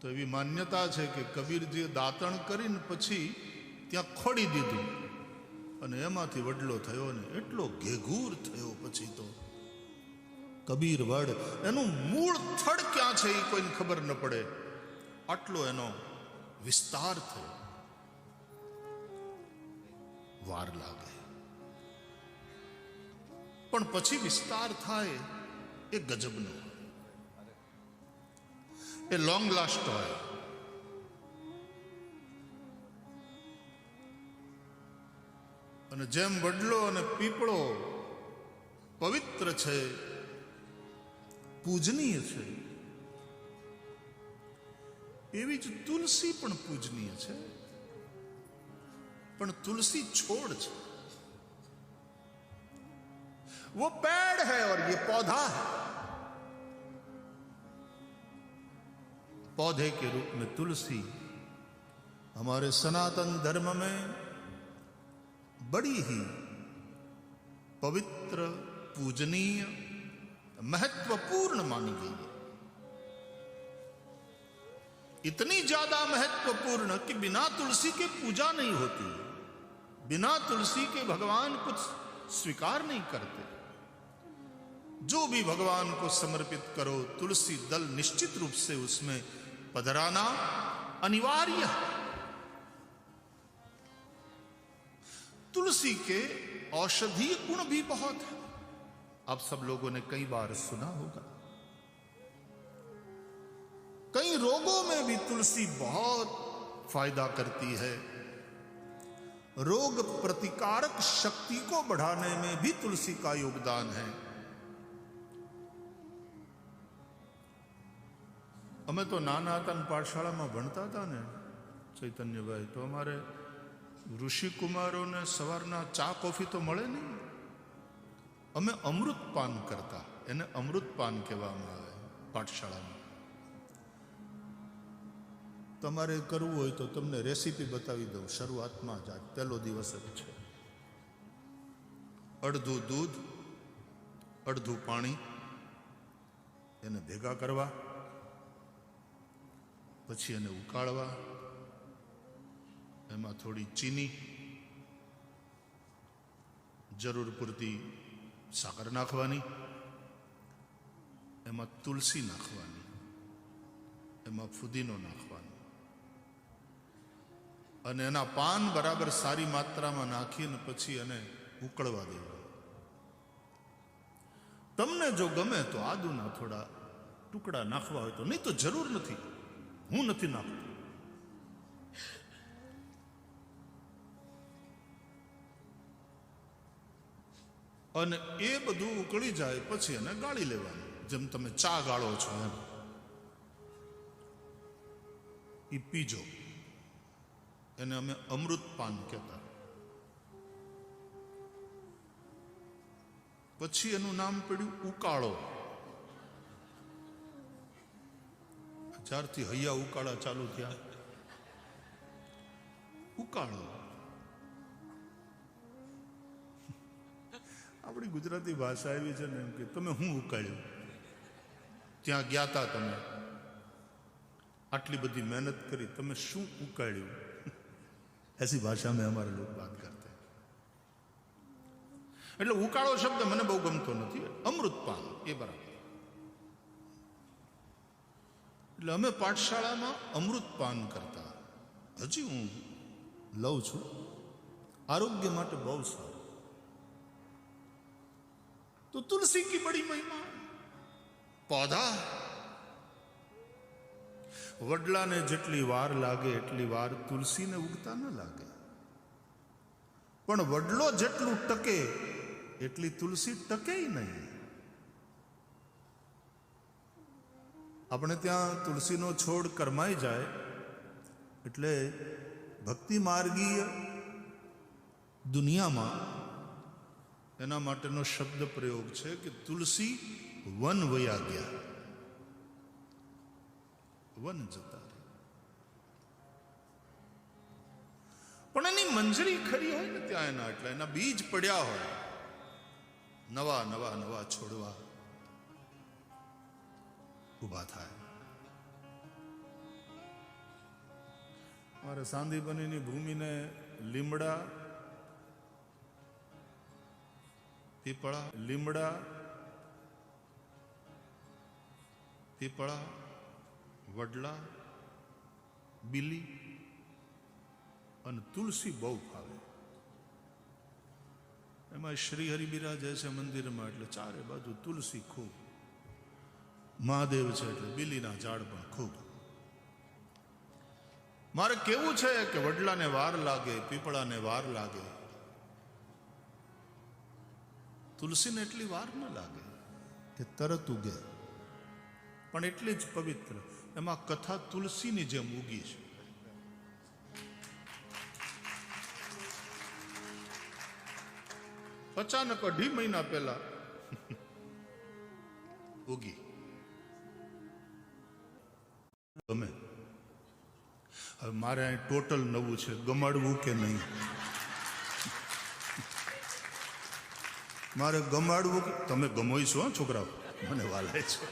તો એવી માન્યતા છે કે કબીરજીએ દાંતણ કરીને પછી ત્યાં ખોડી દીધું અને એમાંથી વડલો થયો ને એટલો ઘેઘૂર થયો. પછી તો કબીર વડ એનું મૂળ થડ ક્યાં છે એ કોઈને ખબર ન પડે, આટલો એનો વિસ્તાર થયો. વાર લાગે પણ પછી વિસ્તાર થાય એ ગજબનો, એ લોંગ લાસ્ટ હોય. અને જેમ વડલો અને પીપળો પવિત્ર છે, પૂજનીય છે, એવી જ તુલસી પણ પૂજનીય છે. પણ તુલસી છોડ છે, वो पेड़ है और ये पौधा है. पौधे के रूप में तुलसी हमारे सनातन धर्म में बड़ी ही पवित्र, पूजनीय, महत्वपूर्ण मानी गई है. इतनी ज्यादा महत्वपूर्ण कि बिना तुलसी के पूजा नहीं होती, बिना तुलसी के भगवान कुछ स्वीकार नहीं करते. जो भी भगवान को समर्पित करो, तुलसी दल निश्चित रूप से उसमें पधराना अनिवार्य है. तुलसी के औषधीय गुण भी बहुत है. आप सब लोगों ने कई बार सुना होगा, कई रोगों में भी तुलसी बहुत फायदा करती है. रोग प्रतिकारक शक्ति को बढ़ाने में भी तुलसी का योगदान है. અમે તો નાના હતા ને પાઠશાળામાં ભણતા હતા ને ચૈતન્યભાઈ, તો અમારે ઋષિકુમારોને સવારના ચા કોફી તો મળે નહીં, અમે અમૃતપાન કરતા. એને અમૃતપાન કહેવામાં આવે પાઠશાળામાં. તમારે કરવું હોય તો તમને રેસીપી બતાવી દઉં. શરૂઆતમાં જ આજ પહેલો દિવસ જ છે. અડધું દૂધ અડધું પાણી એને ભેગા કરવા, પછી એને ઉકાળવા, એમાં થોડી ચીની, જરૂર પૂરતી સાકર નાખવાની, એમાં તુલસી નાખવાની, એમાં ફુદીનો નાખવાનો અને એના પાન બરાબર સારી માત્રામાં નાખીને પછી એને ઉકળવા દેવાનું. તમને જો ગમે તો આદુના થોડા ટુકડા નાખવા હોય તો, નહીં તો જરૂર નથી. હું નથી નાખતો. અને એ બધું ઉકળી જાય પછી એને ગાળી લેવાનું, જેમ તમે ચા ગાળો છો એમ. એ પીજો. એને અમે અમૃતપાન કહેતા. પછી એનું નામ પડ્યું ઉકાળો. જ્યારથી હૈયા ઉકાળા ચાલુ થયા, ઉકાળો. આપણી ગુજરાતી ભાષા એવી છે ને એમ કે તમે હું ઉકાળ્યું, ત્યાં ગયા તા તમે, આટલી બધી મહેનત કરી, તમે શું ઉકાળ્યું? ऐसी भाषा में हमारे लोग बात करते हैं. એટલે ઉકાળો શબ્દ મને બહુ ગમતો નથી. અમૃતપાન એ બરાબર. એટલે અમે પાઠશાળામાં અમૃતપાન કરતા. હજી હું લઉં છું. આરોગ્ય માટે બહુ સારું. તો તુલસી की बड़ी महिमा. पौधा વડલાને જેટલી વાર લાગે એટલી વાર તુલસીને ઉગતા ન લાગે. પણ વડલો જેટલું ટકે એટલી તુલસી ટકે નહીં. આપણે ત્યાં તુલસીનો છોડ કરમાઈ જાય એટલે ભક્તિ માર્ગીય દુનિયામાં એના માટેનો શબ્દ પ્રયોગ છે કે તુલસી વન વયા ગયા, વન જતા. પણ એની મંજરી ખરી હોય ને ત્યાં એના, એટલે એના બીજ પડ્યા હોય, નવા નવા નવા છોડવા ઊભા થાય. મારે સાંદીપનીની ભૂમિને લીમડા, પીપળા, લીમડા, પીપળા, વડલા, બીલી અને તુલસી બહુ ફાવે. એમાં શ્રી હરિ બિરાજે છે મંદિરમાં એટલે ચારે બાજુ તુલસી ખૂબ. મહાદેવ છે એટલે બીલીના ઝાડ પણ ખૂબ. મારે કેવું છે કે વડલાને વાર લાગે, પીપળાને વાર લાગે, તુલસીને એટલી વાર ન લાગે કે તરત ઉગે, પણ એટલી જ પવિત્ર. એમાં કથા તુલસીની જેમ ઉગી છે. અચાનક 2.5 મહિના પહેલા ઉગી. ગમે. હવે મારે અહીં ટોટલ નવું છે, ગમાડવું કે નહીં? મારે ગમાડવું કે તમે ગમોઈ છો છોકરાઓ, મને વાલાય છે,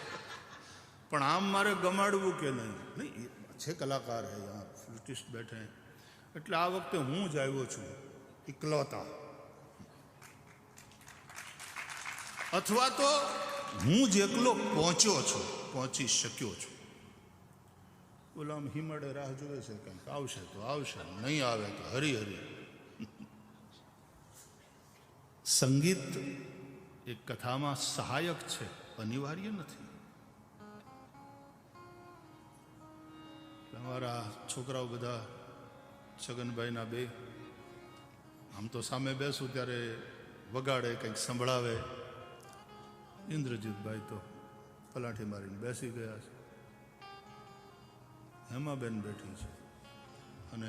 પણ આમ મારે ગમાડવું કે નહીં? નહીં, છે કલાકાર હે યહાં, ફ્લુટિસ્ટ બેઠે, એટલે આ વખતે હું જ આવ્યો છું ઇકલौता, અથવા તો હું જ એકલો પહોંચ્યો છું, પહોંચી શક્યો છું. ઓલા આમ હિમાડે રાહ જોવે છે, કંઈક આવશે તો આવશે, નહીં આવે તો હરી હરી. સંગીત એક કથામાં સહાયક છે, અનિવાર્ય નથી. અમારા છોકરાઓ બધા છગનભાઈના બે આમ તો સામે બેસું ત્યારે વગાડે, કંઈક સંભળાવે. ઇન્દ્રજીતભાઈ તો પલાઠી મારીને બેસી ગયા છે. હેમાબેન બેઠી છે અને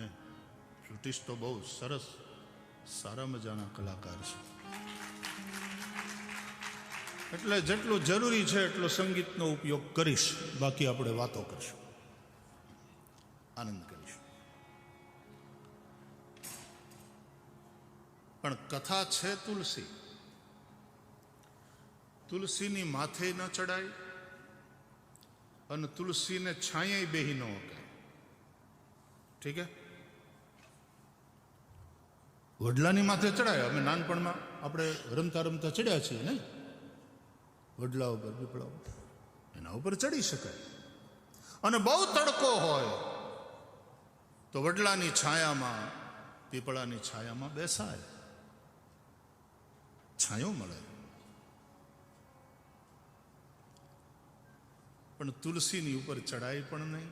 ફ્લુટિસ્ટ તો બહુ સરસ સારા મજાના કલાકાર છે. એટલે જેટલું જરૂરી છે એટલો સંગીતનો ઉપયોગ કરીશ, બાકી આપણે વાતો કરીશું, આનંદ કરીશું. પણ કથા છે તુલસી. તુલસીની માથે ન ચડાય અને તુલસીને છાંયે બેહી ન ઓકે. ઠીક હે? વડલાની માથે ચડાય. અમે નાનપણમાં આપણે રમતા રમતા ચડ્યા છીએ ને, વડલા ઉપર, પીપળા ઉપર, એના ઉપર ચડી શકાય. અને બહુ તડકો હોય તો વડલાની છાયામાં, પીપળાની છાયામાં બેસાય, છાંયો મળે. પણ તુલસીની ઉપર ચડાય પણ નહીં,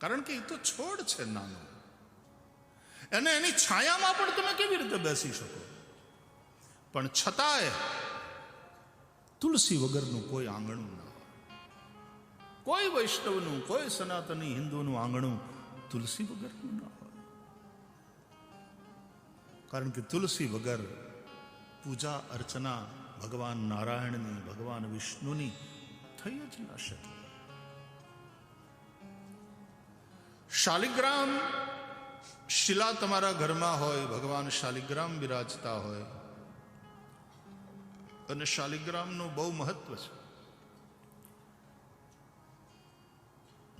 કારણ કે એ તો છોડ છે નાનો, અને એની છાયામાં પણ તમે કેવી રીતે બેસી શકો? પણ છતાંય તુલસી વગરનું કોઈ આંગણું ના હોય. કોઈ વૈષ્ણવનું, કોઈ સનાતની હિન્દુનું આંગણું તુલસી વગરનું ના હોય. કારણ કે તુલસી વગર પૂજા અર્ચના ભગવાન નારાયણની, ભગવાન વિષ્ણુની થઈ જ ના શકે. શાલિગ્રામ શિલા તમારા ઘરમાં હોય, ભગવાન શાલિગ્રામ બિરાજતા હોય, અને શાલિગ્રામનું બહુ મહત્વ છે.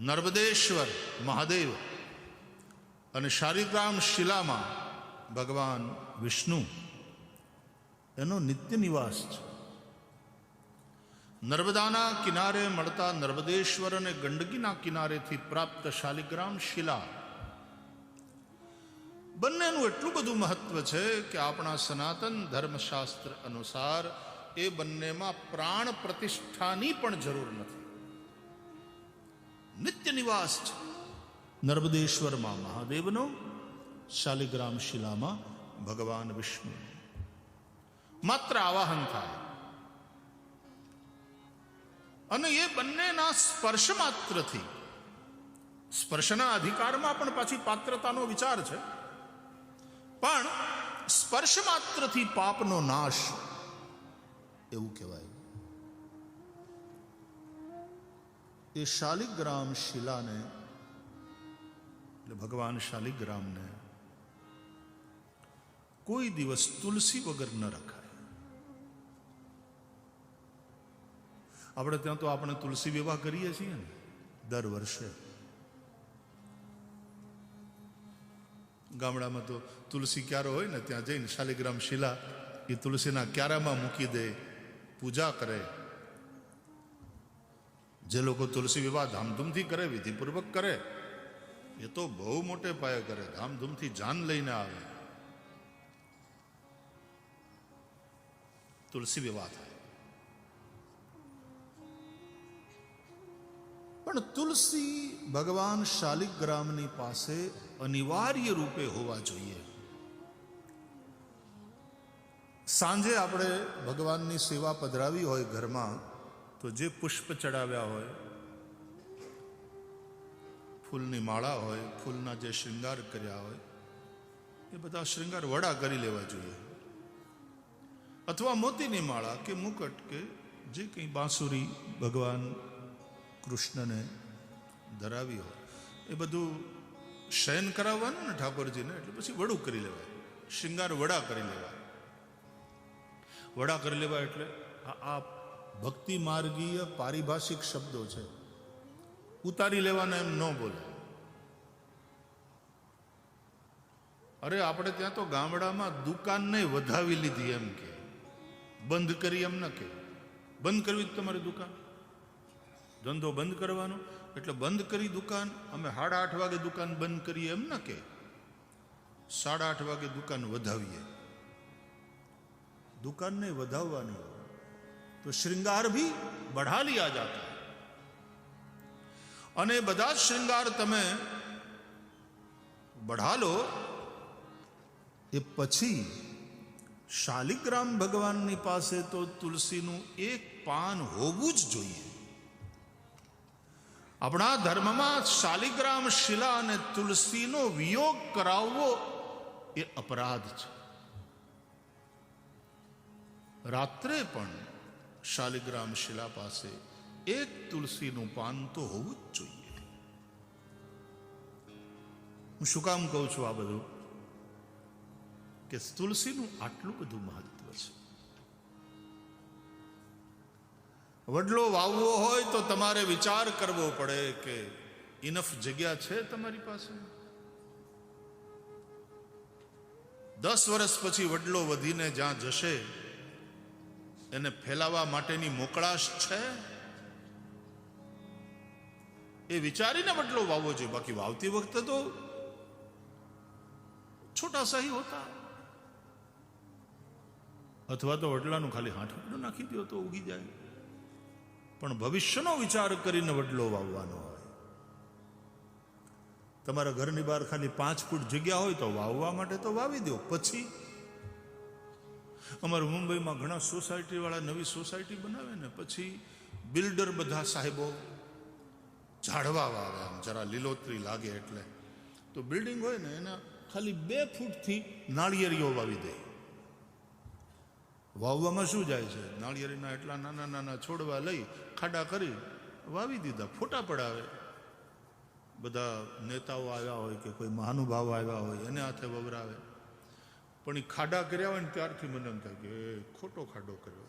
નર્મદેશ્વર મહાદેવ અને શાલિગ્રામ શિલામાં ભગવાન વિષ્ણુ, એનો નિત્ય નિવાસ છે. નર્મદાના કિનારે મળતા નર્મદેશ્વર અને ગંડકીના કિનારેથી પ્રાપ્ત શાલિગ્રામ શિલા, બંનેનું એટલું બધું મહત્વ છે કે આપણા સનાતન ધર્મશાસ્ત્ર અનુસાર એ બંનેમાં પ્રાણ પ્રતિષ્ઠાની પણ જરૂર નથી. નિત્ય નિવાસ છે નર્મદેશ્વરમાં મહાદેવનો, શાલિગ્રામ શિલામાં ભગવાન વિષ્ણુ. માત્ર આવાહન થાય અને એ બંનેના સ્પર્શ માત્રથી, સ્પર્શના અધિકારમાં પણ પાછી પાત્રતાનો વિચાર છે, પણ સ્પર્શ માત્રથી પાપનો નાશ, એવું કહેવાય. એ શાલિગ્રામ શિલાને, એટલે ભગવાન શાલિગ્રામને કોઈ દિવસ તુલસી વગર ન રખાય. આપણે ત્યાં તો આપણે તુલસી વિવાહ કરીએ છીએ ને દર વર્ષે. ગામડામાં તો તુલસી ક્યારો હોય ને ત્યાં જઈને શાલિગ્રામ શિલા એ તુલસીના ક્યારામાં મૂકી દે, પૂજા કરે. જે લોકો તુલસી વિવાહ ધામધૂમથી કરે, વિધિપૂર્વક કરે, એ તો બહુ મોટે પાયે કરે, ધામધૂમથી જાન લઈને આવે, તુલસી વિવાહ થાય. પણ તુલસી ભગવાન શાલિગ્રામની પાસે અનિવાર્ય રૂપે હોવા જોઈએ. સાંજે આપણે ભગવાનની સેવા પધરાવી હોય ઘરમાં, તો જે પુષ્પ ચડાવ્યા હોય, ફૂલની માળા હોય, ફૂલના જે શૃંગાર કર્યા હોય, એ બધા શૃંગાર વડા કરી લેવા જોઈએ. અથવા મોતીની માળા કે મુકટ કે જે કંઈ બાંસુરી ભગવાન કૃષ્ણને ધરાવી હોય એ બધું શયન કરાવવાનું ને ઠાકોરજીને, એટલે પછી વડું કરી લેવાય, શૃંગાર વડા કરી લેવાય. વડા કરી લેવાય એટલે આ ભક્તિ માર્ગીય પારિભાષિક શબ્દો છે, ઉતારી લેવાના એમ ન બોલે. અરે આપણે ત્યાં તો ગામડામાં દુકાનને વધાવી લીધી એમ કે, બંધ કરી એમ ન કે. બંધ કરવી જ તમારી દુકાન, ધંધો બંધ કરવાનો એટલે બંધ કરી દુકાન. અમે 8:30 વાગે દુકાન બંધ કરીએ એમ ન કે, 8:30 વાગે દુકાન વધાવીએ. दुकान ने વધાવવાની તો શ્રृंगार भी बढ़ा लिया जाता है. અને બધા શ્રृंगार તમે बढ़ा लो એ પછી શાલિગ્રામ ભગવાનની પાસે તો તુલસીનું એક પાન હોવું જ જોઈએ. આપણા ધર્મમાં શાલિગ્રામ શિલા અને તુલસીનો વિયોગ કરાવવો એ અપરાધ છે. રાત્રે પણ શાલિગ્રામ શિલા પાસે એક તુલસીનું પાન તો હોવું જ જોઈએ. હું શું કામ કહું છું આ બધું? કે તુલસીનું આટલું બધું મહત્વ છે. વડલો વાવવો હોય તો તમારે વિચાર કરવો પડે કે ઇનફ જગ્યા છે તમારી પાસે? 10 વર્ષ પછી વડલો વધીને જ્યાં જશે એને ફેલાવા માટેની મોકળાશ છે? એ વિચારીને વડલો વાવવો જોઈએ. બાકી વાવતી વખતે તો છોટા સહી હોતા, અથવા તો વડલાનું ખાલી હાંઠુકડું નાખી દો તો ઉગી જાય. પણ ભવિષ્યનો વિચાર કરીને વડલો વાવવાનો હોય. તમારા ઘરની બહાર ખાલી 5 ફૂટ જગ્યા હોય તો વાવવા માટે તો વાવી દો. પછી અમારે મુંબઈમાં ઘણા સોસાયટી વાળા નવી સોસાયટી બનાવે ને પછી બિલ્ડર બધા સાહેબો ઝાડવા વાવે, આમ જરા લીલોતરી લાગે એટલે. તો બિલ્ડિંગ હોય ને એના ખાલી 2 ફૂટથી નાળિયેરીઓ વાવી દે. વાવવામાં શું જાય છે? નાળિયેરીના એટલા નાના નાના છોડવા લઈ ખાડા કરી વાવી દીધા. ફોટા પડાવે. બધા નેતાઓ આવ્યા હોય કે કોઈ મહાનુભાવ આવ્યા હોય એને હાથે વવરાવે. પણ એ ખાડા કર્યા હોય ને ત્યારથી મને એમ થાય કે ખોટો ખાડો કર્યો.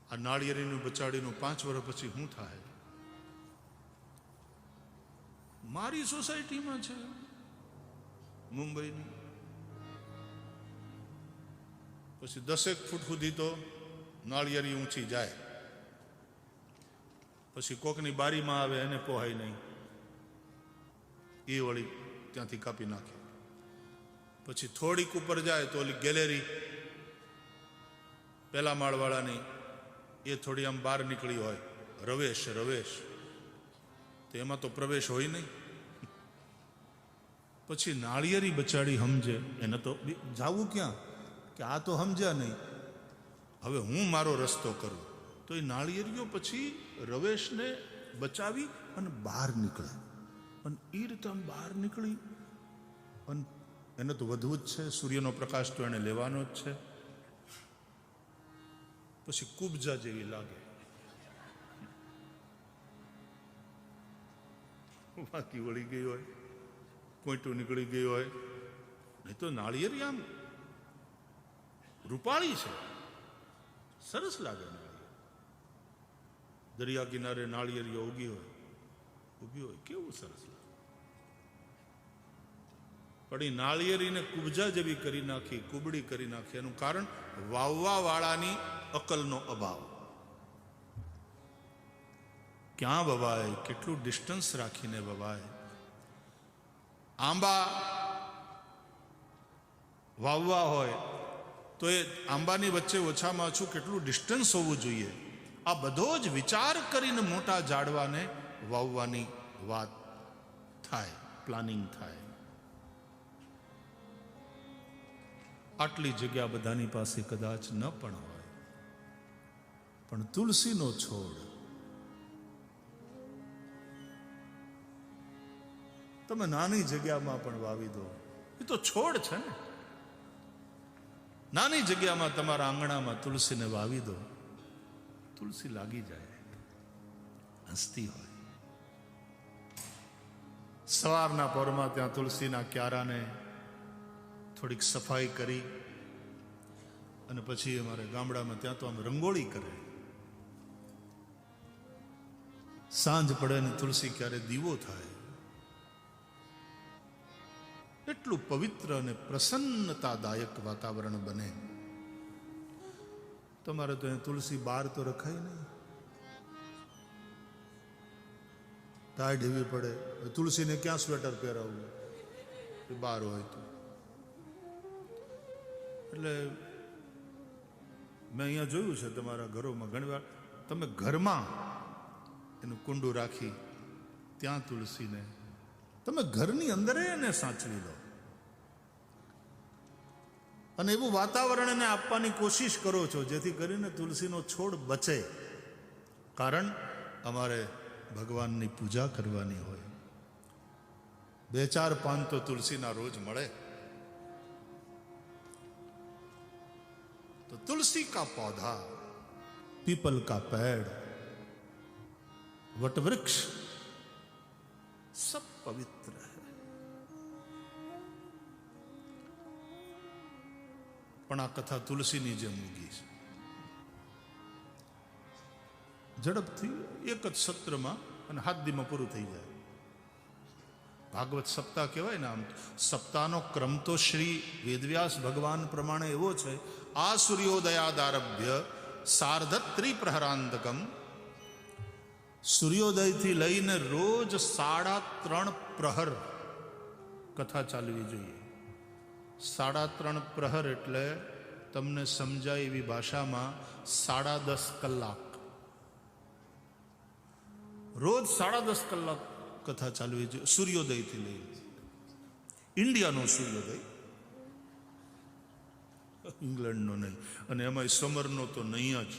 આ નાળિયેરીનું બચાડીનું 5 વર્ષ પછી શું થાય? મારી સોસાયટીમાં છે મુંબઈની, પછી 10 ફૂટ સુધી તો નાળિયેરી ઊંચી જાય. પછી કોકની બારીમાં આવે એને પોહાય નહીં, એ વળી ત્યાંથી કાપી નાખે. પછી થોડીક ઉપર જાય તો ઓલી ગેલેરી પેલા માળવાળાની એ થોડી આમ બહાર નીકળી હોય, રવેશ તો એમાં તો પ્રવેશ હોય નહીં. પછી નાળિયેરી બચાડી સમજે એને તો જાવું ક્યાં? કે આ તો સમજ્યા નહીં, હવે હું મારો રસ્તો કરું. તો એ નાળિયેરીઓ પછી રવેશને બચાવી અને બહાર નીકળે. અને એ રીતે આમ બહાર નીકળી અને એને તો વધવું જ છે, સૂર્યનો પ્રકાશ તો એને લેવાનો જ છે. પછી કુબજા જેવી લાગે, બાકી વળી ગઈ હોય, કોઈટું નીકળી ગઈ હોય. નહીં તો નાળિયેરી આમ રૂપાળી છે, સરસ લાગે. દરિયા કિનારે નાળિયેરીઓ ઊભી હોય કેવું સરસ લાગે. પણ એ નાળિયેરીને કુબજા જેવી કરી નાખી, કુબડી કરી નાખી. એનું કારણ વાવવા વાળાની અકલનો અભાવ. ક્યાં વવાય, કેટલું ડિસ્ટન્સ રાખીને વવાય. આંબા વાવવા હોય તો એ આંબાની વચ્ચે ઓછામાં ઓછું કેટલું ડિસ્ટન્સ હોવું જોઈએ. આ બધો જ વિચાર કરીને મોટા ઝાડવાને વાવવાની વાત થાય, પ્લાનિંગ થાય. આટલી જગ્યા બધાની પાસે કદાચ ન પણ હોય, પણ તુલસીનો છોડ તમે નાની જગ્યામાં પણ વાવી દો. એ તો છોડ છે ને. નાની જગ્યામાં તમારા આંગણામાં તુલસીને વાવી દો, તુલસી લાગી જાય, હસતી હોય. સવારના પરમાં ત્યાં તુલસીના ક્યારાને થોડીક સફાઈ કરી અને પછી અમારે ગામડામાં ત્યાં તો આમ રંગોળી કરે. સાંજ પડે ને તુલસી ક્યારે દીવો થાય. એટલું પવિત્ર અને પ્રસન્નતાદાયક વાતાવરણ બને. તમારે તો તુલસી બહાર તો રખાય નહીં, ટાઢ ઢીવી પડે. તુલસીને ક્યાં સ્વેટર પહેરાવવું બહાર હોય તો. એટલે મેં અહીંયા જોયું છે તમારા ઘરોમાં ઘણી વાર તમે ઘરમાં એનું કુંડું રાખી ત્યાં તુલસીને તમે ઘરની અંદર એને સાચવી લો અને એવું વાતાવરણ એને આપવાની કોશિશ કરો છો જેથી કરીને તુલસીનો છોડ બચે. કારણ અમારે ભગવાનની પૂજા કરવાની હોય. 2-4 પાન તો તુલસીના રોજ મળે. तो तुलसी का पौधा, पीपल का पेड़, वटवृक्ष सब पवित्र है. પણ આ કથા તુલસીની જેમ ઉગી છે. ઝડપથી એક જ સત્રમાં અને હાથ દીમાં પૂરું થઈ જાય. ભાગવત સપ્તાહ કહેવાય ને. આમ સપ્તાહનો ક્રમ તો શ્રી વેદવ્યાસ ભગવાન પ્રમાણે એવો છે. આ સૂર્યોદયાદારભ્ય સાર્ધત્રિપ્રહરાંતકમ, સૂર્યોદયથી લઈને રોજ 3.5 પ્રહર કથા ચાલવી જોઈએ. 3.5 પ્રહર એટલે તમને સમજાય એવી ભાષામાં 10.5 કલાક. રોજ 10.5 કલાક કથા ચાલવી જોઈએ. સૂર્યોદયથી લઈને ઇન્ડિયાનો સૂર્યોદય, ઇંગ્લેન્ડનો નહીં. અને એમાં સમરનો તો નહીં જ.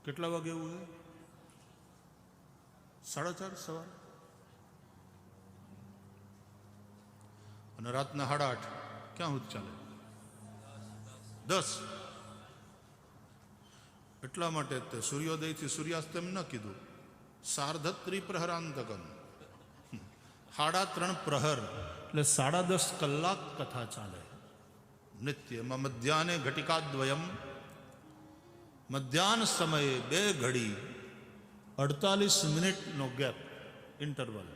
કેટલા વાગે એવું છે? 4:30 સવારે અને રાતના 8:30. ક્યાં સુધી ચાલે? 10. એટલા માટે તે સૂર્યોદયથી સૂર્યાસ્ત એમ ન કીધું. સાર્ધત્રિપ્રહરાંતકમ, 3.5 પ્રહર એટલે 10.5 કલાક કથા ચાલે નિત્ય. એમાં મધ્યાહને ઘટિકાદ્વયમ, મધ્યાહન સમયે 2 ઘડી 48 મિનિટનો ગેપ, ઇન્ટરવલ.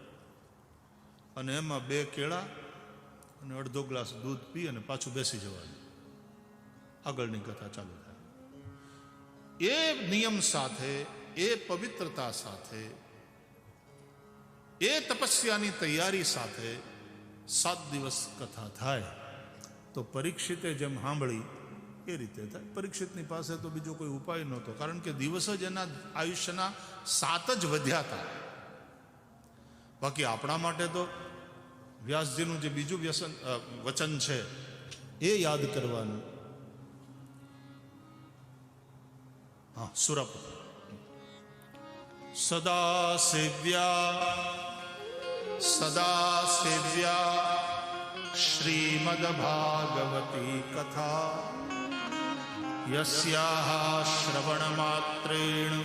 અને એમાં 2 કેળા અને અડધો ગ્લાસ દૂધ પી અને પાછું બેસી જવાનું. આગળની કથા ચાલુ થાય. એ નિયમ સાથે, એ પવિત્રતા સાથે, એ તપસ્યાની તૈયારી સાથે 7 દિવસ કથા થાય. તો પરીક્ષિતે જેમ સાંભળી એ રીતે થાય. પરીક્ષિતની પાસે તો બીજો કોઈ ઉપાય નહોતો, કારણ કે દિવસ જ એના આયુષ્યના 7 જ વધ્યા હતા. બાકી આપણા માટે તો વ્યાસજીનું જે બીજું વચન છે એ યાદ કરવાનું. હા, સુરપ સદા સેવ્યા શ્રીમદ ભાગવતી કથા, યસ્યાઃ શ્રવણ માત્રેણ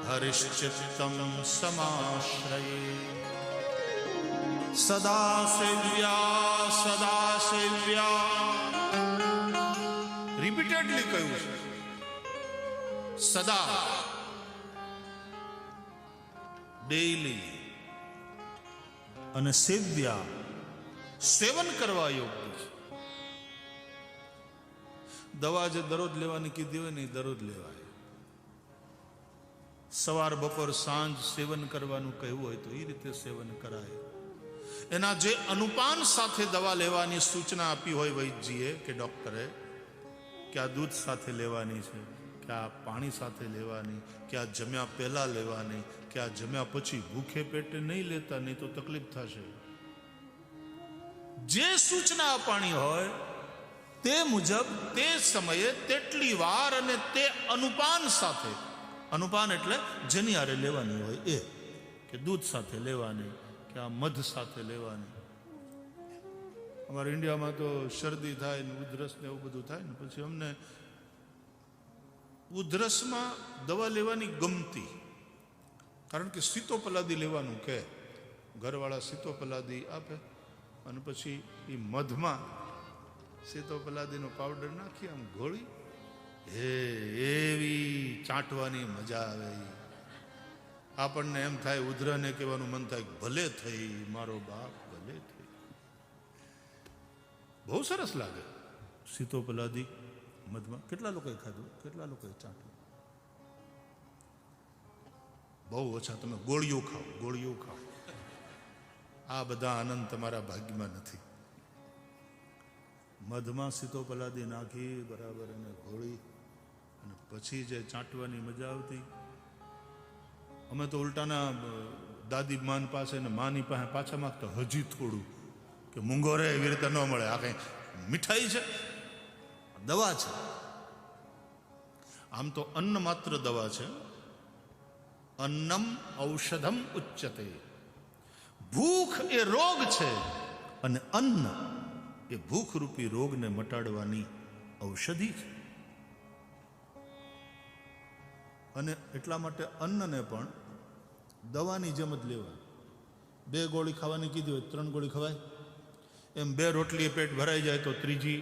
હરિશ્ચિત્તમ સમાશ્રયે. સદા સેવ્યા રિપીટેડલી કહ્યું છે. સદા, ડેઈલી. અને સેવ્યા સેવન કરવા યોગ્ય છે. દવા જે દરરોજ લેવાની કીધી હોય ને એ દરરોજ લેવાય. સવાર બપોર સાંજ સેવન કરવાનું કહ્યું હોય તો એ રીતે સેવન કરાય. એના જે અનુપાન સાથે દવા લેવાની સૂચના આપી હોય વૈદ્યજીએ કે ડોક્ટરે, કે આ દૂધ સાથે લેવાની છે, કે આ પાણી સાથે લેવાની, કે આ જમ્યા પહેલા લેવાની, કે આ જમ્યા પછી ભૂખે પેટે નહીં લેતા, નહીં તો તકલીફ થશે. જે સૂચના આપવાની હોય તે મુજબ તે સમયે તેટલી વાર અને તે અનુપાન સાથે, અનુપાન એટલે જેની હારે લેવાની હોય એ, કે દૂધ સાથે લેવાની, કે આ મધ સાથે લેવાની. અમારા ઇન્ડિયામાં તો શરદી થાય ને ઉધરસ ને એવું બધું થાય ને પછી અમને ઉધરસમાં દવા લેવાની ગમતી, કારણ કે સીતોપલાદી લેવાનું કે ઘરવાળા સીતોપલાદી આપે અને પછી એ મધમાં સીતોપલાદીનો પાવડર નાખી આમ ઘોળી, એવી ચાટવાની મજા આવે. આપણને એમ થાય, ઉધરાને કહેવાનું મન થાય ભલે થઈ મારો બાપ, ભલે થઈ. બહુ સરસ લાગે સીતોપલાદી મધમાં. કેટલા લોકોએ ખાધું, કેટલા લોકોએ ચાટ્યું? બહુ ઓછા. તમે ગોળીઓ ખાઓ, ગોળીઓ ખાઓ. આ બધા આનંદ તમારા ભાગ્યમાં નથી. મધમાં સીતોપલાદી નાખી બરાબર એને ઘોળી અને પછી જે ચાટવાની મજા આવતી. અમે તો ઉલટાના દાદી માન પાસે ને માની પાસે પાછા માગતા હજી થોડું, કે મૂંગો રે એવી રીતે ન મળે. આ કઈ મીઠાઈ છે? દવા છે. આમ તો અન્ન માત્ર દવા છે. અન્નમ ઔષધમ ઉચ્યતે. ભૂખ એ રોગ છે અને અન્ન એ ભૂખરૂપી રોગને મટાડવાની ઔષધિ છે. અને એટલા માટે અન્નને પણ દવાની જેમ જ લેવાય. 2 ગોળી ખાવાની કીધી હોય 3 ગોળી ખવાય. એમ 2 રોટલી પેટ ભરાઈ જાય તો ત્રીજી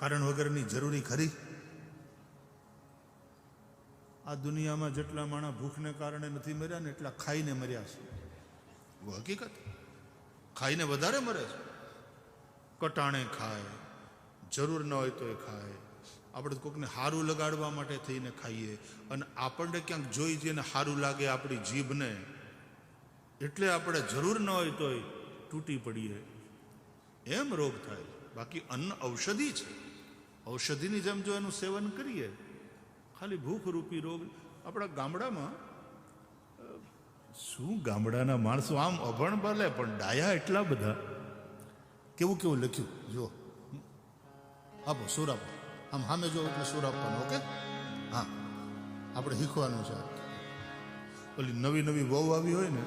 કારણ વગરની જરૂરી ખરી? આ દુનિયામાં જેટલા માણસ ભૂખને કારણે નથી મર્યા ને એટલા ખાઈને મર્યા છે. હકીકત. ખાઈને વધારે મરે છે. કટાણે ખાય, જરૂર ન હોય તો એ ખાય. આપણે કોઈકને સારું લગાડવા માટે થઈને ખાઈએ અને આપણને ક્યાંક જોઈ જઈને સારું લાગે આપણી જીભને, એટલે આપણે જરૂર ન હોય તોય તૂટી પડીએ. એમ રોગ થાય. બાકી અન્ન ઔષધિ છે. ઔષધિની જેમ જો એનું સેવન કરીએ, ખાલી ભૂખરૂપી રોગ. આપણા ગામડામાં શું, ગામડાના માણસો આમ અભણ ભલે પણ ડાયા એટલા બધા. કેવું કેવું લખ્યું જો. આપો સુર આપો. આમ સામે જો એટલે સુર આપવાનો. ઓકે, હા, આપણે શીખવાનું છે. ઓલી નવી નવી વહુ આવી હોય ને,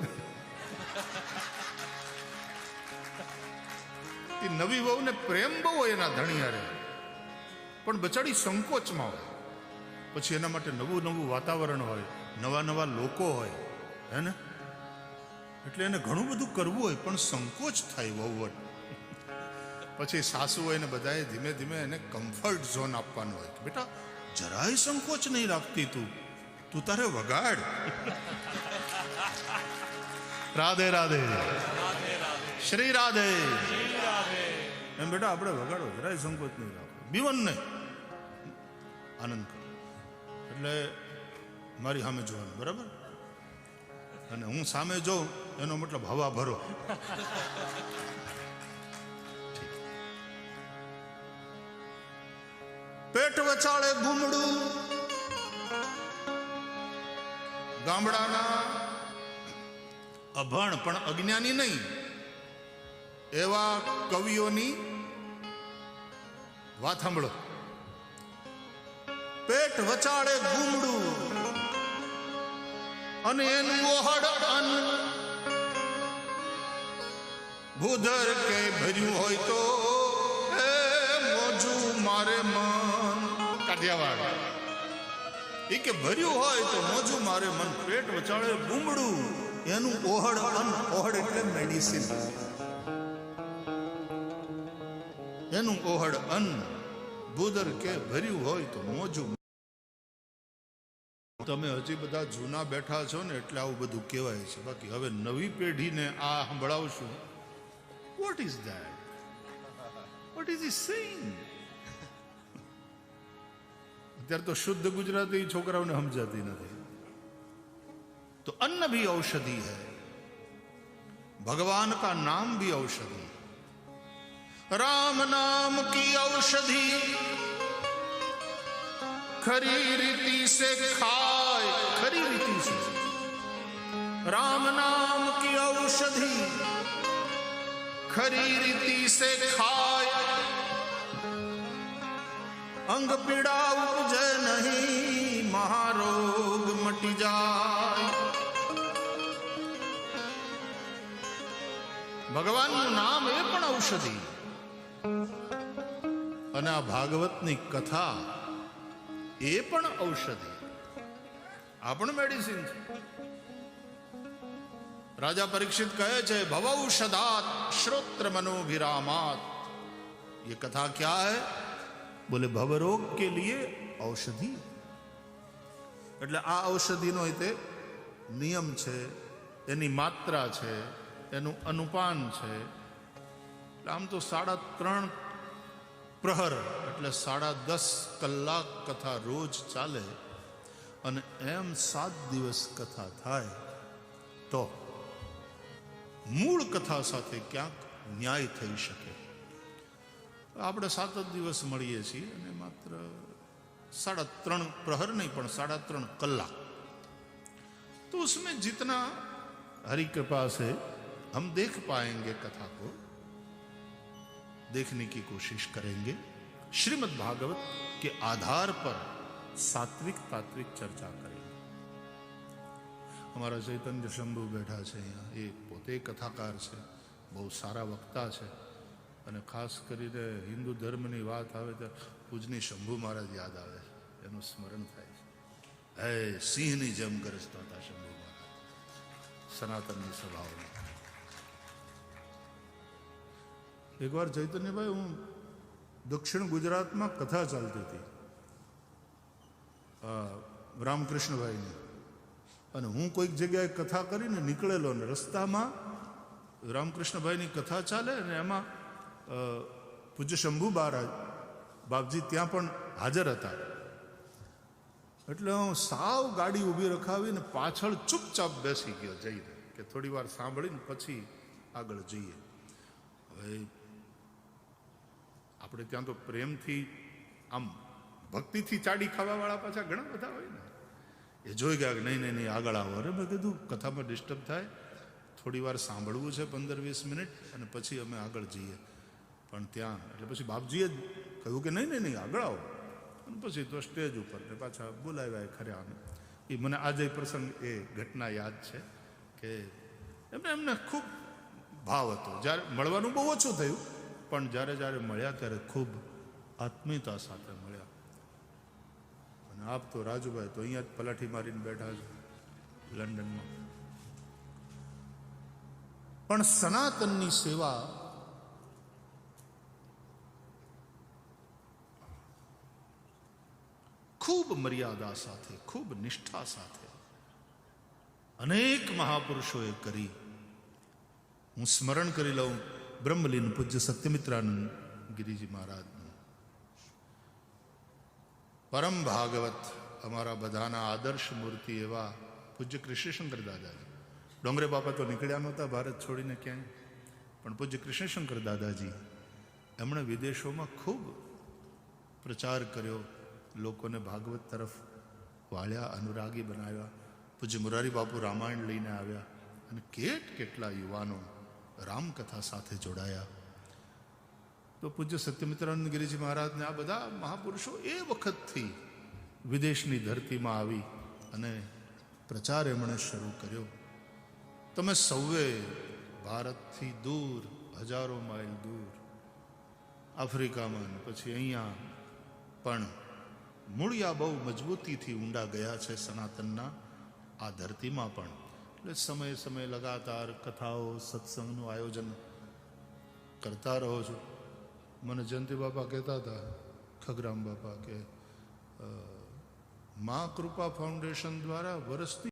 એ નવી વહુને પ્રેમ બહુ હોય એના ધણિયારે, પણ બચાડી સંકોચમાં હોય. પછી એના માટે નવું નવું વાતાવરણ હોય, નવા નવા લોકો હોય, હે ને, એટલે એને ઘણું બધું કરવું હોય પણ સંકોચ થાય વહુવટ. પછી સાસુ હોય ને બધાએ ધીમે ધીમે એને કમ્ફર્ટ ઝોન આપવાનો હોય કે બેટા જરાય સંકોચ નહીં રાખતી, તું તારે વગાડ. રાધે રાધે, શ્રી રાધે. એમ બેટા આપણે વગાડો, જરાય સંકોચ નહીં રાખો, બીવન નહીં, આનંદ કરો. એટલે મારી સામે જોવાનું, બરાબર? અને હું સામે જોઉં એનો મતલબ હવા ભરો. પેટ વચાળે ગુમડું. ગામડાના અભણ પણ અજ્ઞાની નહીં એવા કવિઓની વાત સાંભળો. પેટ વચાળે ગુમડું અને એનું ઓહડ અન્ન, ભૂધર કે ભર્યું હોય તો એ મોજું મારે મન. કાઠિયાવાડ એ કે ભર્યું હોય તો મોજું મારે મન. પેટ વચાળે ગુમડું એનું ઓહડ અન્ન. ઓહડ એટલે મેડિસિન. એનું ઓહડ અન્ન, ભૂધર કે ભર્યું હોય તો મોજું તમે હજી બધા જૂના બેઠા છો ને એટલે આવું બધું કહેવાય છે, બાકી હવે નવી પેઢીને આ સંભળાવશું. What is that? What is he saying? અત્યારે તો શુદ્ધ ગુજરાતી છોકરાઓને સમજાતી નથી. तो अन्न भी औषधि है, भगवान का नाम भी औषधि, राम नाम की औषधि खरी रीति से खाए, खरी रीति से राम नाम की औषधि खरी रीति से खाए, अंग पीड़ा उपजे नहीं, महारोग मटी जाए. ભગવાનનું નામ એ પણ ઔષધિ, અને આ ભાગવતની કથા એ પણ ઔષધિ, આ પણ મેડિસિન છે. રાજા પરીક્ષિત કહે છે ભવૌષધાત શ્રોત્ર મનોभिरामात. ये कथा क्या है? बोले भवरोग के लिए औषधि. એટલે આ ઔષધિનો તે નિયમ છે, એની માત્રા છે, એનું અનુપાન છે. આમ તો 3.5 પ્રહર એટલે 10.5 કલાક કથા રોજ ચાલે, અને એમ 7 દિવસ કથા થાય તો મૂળ કથા સાથે ક્યાંક ન્યાય થઈ શકે. આપણે 7 જ દિવસ મળીએ છીએ અને માત્ર 3.5 પ્રહર नहीं પણ 3.5 कलाक, तो उसमें जितना हरि कृपा से हम देख पाएंगे कथा को, देखने की कोशिश करेंगे. श्रीमद् भागवत के आधार पर सात्विक तात्विक चर्चा करेंगे. हमारा चैतन्य शंभु बैठा है यहाँ, ये पोते कथाकार है, बहुत सारा वक्ता है, અને ખાસ કરીને હિન્દુ ધર્મની વાત આવે તો પૂજની શંભુ મહારાજ યાદ આવે, એનું સ્મરણ થાય છે. હે સિંહની જેમ ગરજતા હતા શંભુ મહારાજ સનાતનની સભાઓમાં. એકવાર ચૈતન્યભાઈ, હું દક્ષિણ ગુજરાતમાં કથા ચાલતી હતી રામકૃષ્ણભાઈની, અને હું કોઈક જગ્યાએ કથા કરીને નીકળેલો, ને રસ્તામાં રામકૃષ્ણભાઈની કથા ચાલે અને એમાં પૂજ્ય શંભુ મહારાજ બાપજી ત્યાં પણ હાજર હતા. એટલે હું સાવ ગાડી ઊભી રખાવીને પાછળ ચૂપચાપ બેસી ગયો જઈને, કે થોડી વાર સાંભળીને પછી આગળ જઈએ. હવે આપણે ત્યાં તો પ્રેમથી આમ ભક્તિથી ચાડી ખાવાવાળા પાછા ઘણા બધા હોય ને, એ જોઈ ગયા કે નહીં આગળ આવો. અરે મેં કીધું કથામાં ડિસ્ટર્બ થાય, થોડી વાર સાંભળવું છે 15-20 મિનિટ, અને પછી અમે આગળ જઈએ. પણ ત્યાં એટલે પછી બાપજીએ જ કહ્યું કે નહીં આગળ આવો, અને પછી તો સ્ટેજ ઉપર ને પાછા બોલાવ્યા ખર્યા. એ મને આજે પ્રસંગ એ ઘટના યાદ છે કે એમને ખૂબ ભાવ હતો. જ્યારે મળવાનું બહુ ઓછું થયું, પણ જ્યારે મળ્યા ત્યારે ખૂબ આત્મીયતા સાથે મળ્યા. અને આપ તો રાજુભાઈ તો અહીંયા જ પલાઠી મારીને બેઠા છે લંડનમાં. પણ સનાતનની સેવા ખૂબ મર્યાદા સાથે, ખૂબ નિષ્ઠા સાથે અનેક મહાપુરુષોએ કરી. હું સ્મરણ કરી લઉં બ્રહ્મલીન પૂજ્ય સત્યમિત્રાનંદ ગિરિજી મહારાજનું, પરમ ભાગવત, અમારા બધાના આદર્શ મૂર્તિ એવા પૂજ્ય કૃષ્ણશંકર દાદાજી. ડોંગરે બાપા તો નીકળ્યા નહોતા ભારત છોડીને ક્યાંય, પણ પૂજ્ય કૃષ્ણશંકર દાદાજી એમણે વિદેશોમાં ખૂબ પ્રચાર કર્યો, લોકોને ભાગવત તરફ વાળ્યા, અનુરાગી બનાવ્યા. પૂજ્ય મુરારી બાપુ રામાયણ લઈને આવ્યા, અને કેટલા યુવાનો રામકથા સાથે જોડાયા. તો પૂજ્ય સત્યમિત્રાનંદ ગિરિજી મહારાજને આ બધા મહાપુરુષો એ વખતથી વિદેશની ધરતીમાં આવી અને પ્રચાર એમણે શરૂ કર્યો. તમે સૌએ ભારતથી દૂર, હજારો માઇલ દૂર આફ્રિકામાં, પછી અહીંયા પણ મૂળિયા બહુ મજબૂતીથી ઊંડા ગયા છે સનાતનના આ ધરતીમાં પણ. એટલે સમયે લગાતાર કથાઓ, સત્સંગનું આયોજન કરતા રહો છો. મને જયંતિ બાપા કહેતા હતા, ખગરામ બાપા, કે મા કૃપા ફાઉન્ડેશન દ્વારા વર્ષની